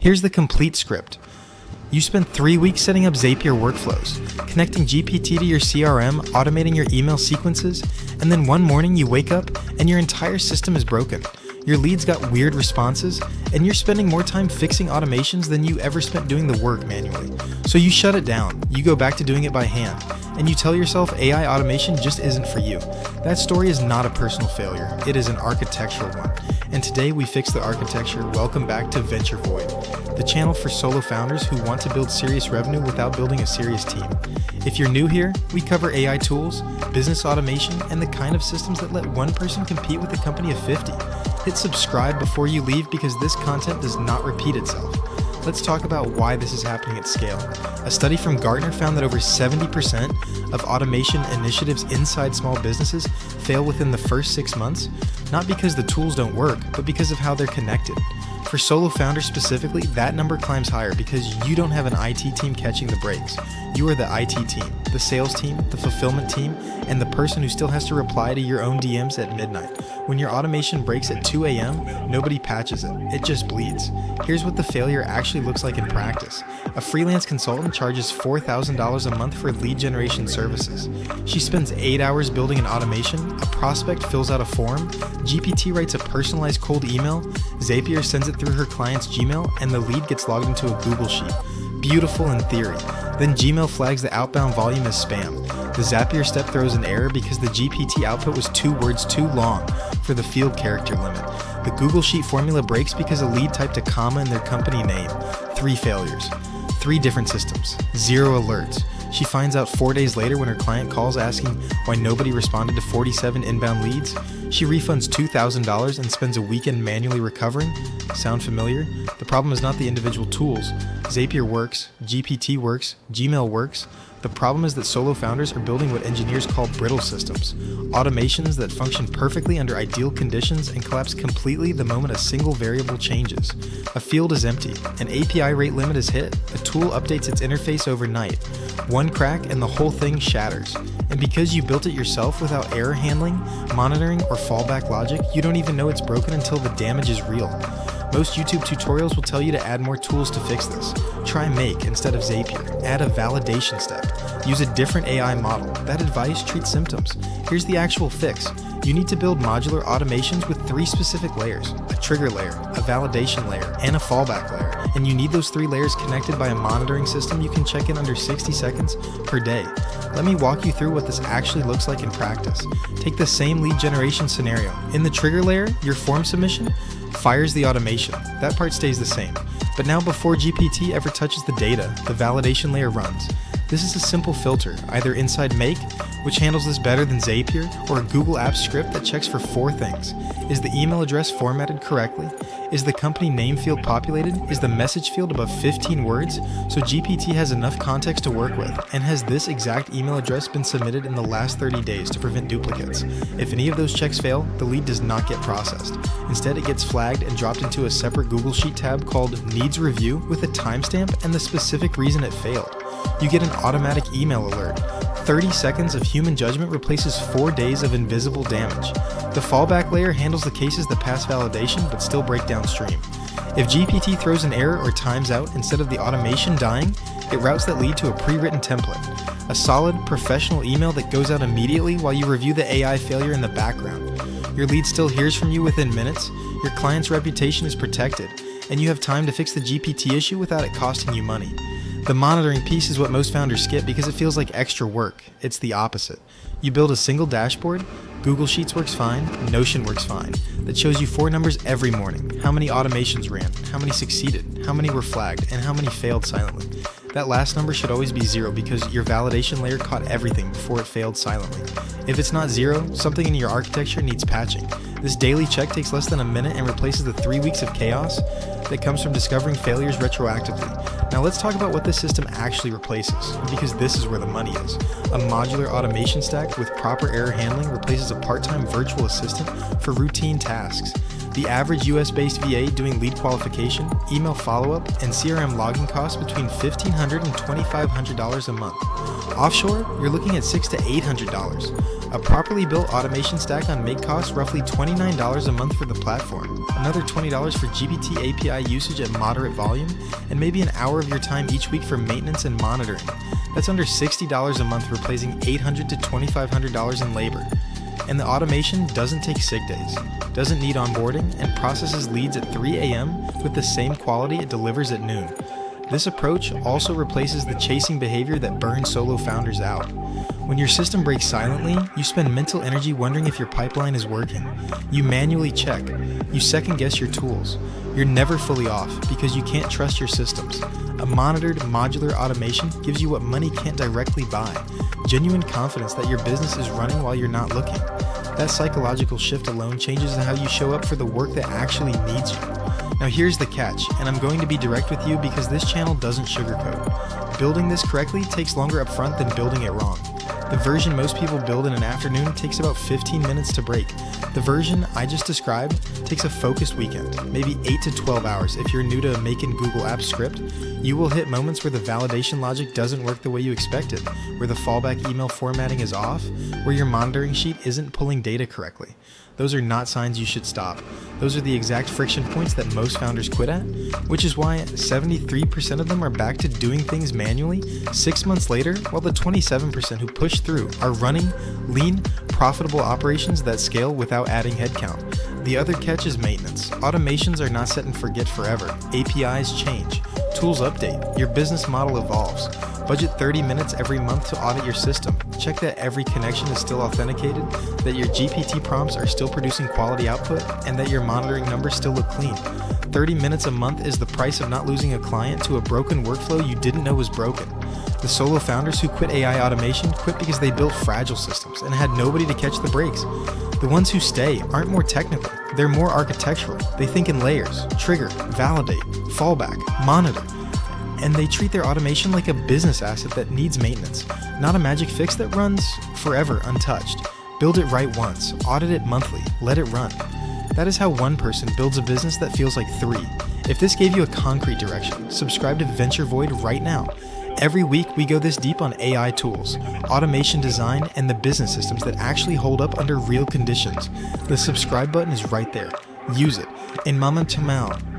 Here's the complete script. You spend 3 weeks setting up Zapier workflows, connecting GPT to your CRM, automating your email sequences, and then one morning you wake up and your entire system is broken. Your leads got weird responses, and you're spending more time fixing automations than you ever spent doing the work manually. So you shut it down, you go back to doing it by hand, and you tell yourself AI automation just isn't for you. That story is not a personal failure, it is an architectural one. And today we fix the architecture. Welcome back to Venture Void, the channel for solo founders who want to build serious revenue without building a serious team. If you're new here, we cover AI tools, business automation, and the kind of systems that let one person compete with a company of 50. Hit subscribe before you leave because this content does not repeat itself. Let's talk about why this is happening at scale. A study from Gartner found that over 70% of automation initiatives inside small businesses fail within the first 6 months, not because the tools don't work, but because of how they're connected. For solo founders specifically, that number climbs higher because you don't have an IT team catching the brakes. You are the IT team, the sales team, the fulfillment team, and the person who still has to reply to your own DMs at midnight. When your automation breaks at 2 a.m., nobody patches it. It just bleeds. Here's what the failure actually looks like in practice. A freelance consultant charges $4,000 a month for lead generation services. She spends 8 hours building an automation, a prospect fills out a form, GPT writes a personalized cold email, Zapier sends it through her client's Gmail, and the lead gets logged into a Google Sheet. Beautiful in theory. Then Gmail flags the outbound volume as spam. The Zapier step throws an error because the GPT output was 2 words too long for the field character limit. The Google Sheet formula breaks because a lead typed a comma in their company name. 3 failures. 3 different systems. 0 alerts. She finds out 4 days later when her client calls asking why nobody responded to 47 inbound leads. She refunds $2,000 and spends a weekend manually recovering. Sound familiar? The problem is not the individual tools. Zapier works, GPT works, Gmail works. The problem is that solo founders are building what engineers call brittle systems, automations that function perfectly under ideal conditions and collapse completely the moment a single variable changes. A field is empty, an API rate limit is hit, a tool updates its interface overnight. One crack and the whole thing shatters. And because you built it yourself without error handling, monitoring, or fallback logic, you don't even know it's broken until the damage is real. Most YouTube tutorials will tell you to add more tools to fix this. Try Make instead of Zapier. Add a validation step. Use a different AI model. That advice treats symptoms. Here's the actual fix. You need to build modular automations with 3 specific layers: a trigger layer, a validation layer, and a fallback layer. And you need those 3 layers connected by a monitoring system you can check in under 60 seconds per day. Let me walk you through what this actually looks like in practice. Take the same lead generation scenario. In the trigger layer, your form submission fires the automation. That part stays the same. But now before GPT ever touches the data, the validation layer runs. This is a simple filter, either inside Make, which handles this better than Zapier, or a Google Apps script that checks for 4 things. Is the email address formatted correctly? Is the company name field populated? Is the message field above 15 words so GPT has enough context to work with? And has this exact email address been submitted in the last 30 days to prevent duplicates? If any of those checks fail, the lead does not get processed. Instead, it gets flagged and dropped into a separate Google Sheet tab called Needs Review with a timestamp and the specific reason it failed. You get an automatic email alert. 30 seconds of human judgment replaces 4 days of invisible damage. The fallback layer handles the cases that pass validation but still break downstream. If GPT throws an error or times out instead of the automation dying, it routes that lead to a pre-written template. A solid, professional email that goes out immediately while you review the AI failure in the background. Your lead still hears from you within minutes, your client's reputation is protected, and you have time to fix the GPT issue without it costing you money. The monitoring piece is what most founders skip because it feels like extra work. It's the opposite. You build a single dashboard, Google Sheets works fine, Notion works fine, that shows you 4 numbers every morning: how many automations ran, how many succeeded, how many were flagged, and how many failed silently. That last number should always be 0 because your validation layer caught everything before it failed silently. If it's not 0, something in your architecture needs patching. This daily check takes less than a minute and replaces the 3 weeks of chaos that comes from discovering failures retroactively. Now let's talk about what this system actually replaces, because this is where the money is. A modular automation stack with proper error handling replaces a part-time virtual assistant for routine tasks. The average US-based VA doing lead qualification, email follow-up, and CRM logging costs between $1,500 and $2,500 a month. Offshore, you're looking at $600 to $800. A properly built automation stack on Make costs roughly $29 a month for the platform, another $20 for GPT API usage at moderate volume, and maybe an hour of your time each week for maintenance and monitoring. That's under $60 a month, replacing $800 to $2,500 in labor. And the automation doesn't take sick days, doesn't need onboarding, and processes leads at 3 a.m. with the same quality it delivers at noon. This approach also replaces the chasing behavior that burns solo founders out. When your system breaks silently, you spend mental energy wondering if your pipeline is working. You manually check. You second guess your tools. You're never fully off because you can't trust your systems. A monitored, modular automation gives you what money can't directly buy: genuine confidence that your business is running while you're not looking. That psychological shift alone changes how you show up for the work that actually needs you. Now here's the catch, and I'm going to be direct with you because this channel doesn't sugarcoat. Building this correctly takes longer up front than building it wrong. The version most people build in an afternoon takes about 15 minutes to break. The version I just described takes a focused weekend, maybe 8 to 12 hours. If you're new to making Google Apps script, you will hit moments where the validation logic doesn't work the way you expected, where the fallback email formatting is off, where your monitoring sheet isn't pulling data correctly. Those are not signs you should stop. Those are the exact friction points that most founders quit at, which is why 73% of them are back to doing things manually 6 months later, while the 27% who push through are running lean, profitable operations that scale without adding headcount. The other catch is maintenance. Automations are not set and forget forever. APIs change. Tools update. Your business model evolves. Budget 30 minutes every month to audit your system. Check that every connection is still authenticated, that your GPT prompts are still producing quality output, and that your monitoring numbers still look clean. 30 minutes a month is the price of not losing a client to a broken workflow you didn't know was broken. The solo founders who quit AI automation quit because they built fragile systems and had nobody to catch the breaks. The ones who stay aren't more technical, they're more architectural. They think in layers: trigger, validate, fallback, monitor. And they treat their automation like a business asset that needs maintenance, not a magic fix that runs forever untouched. Build it right once, audit it monthly, let it run. That is how one person builds a business that feels like three. If this gave you a concrete direction, subscribe to Venture Void right now. Every week we go this deep on AI tools, automation design, and the business systems that actually hold up under real conditions. The subscribe button is right there. Use it. In Mama Tamao.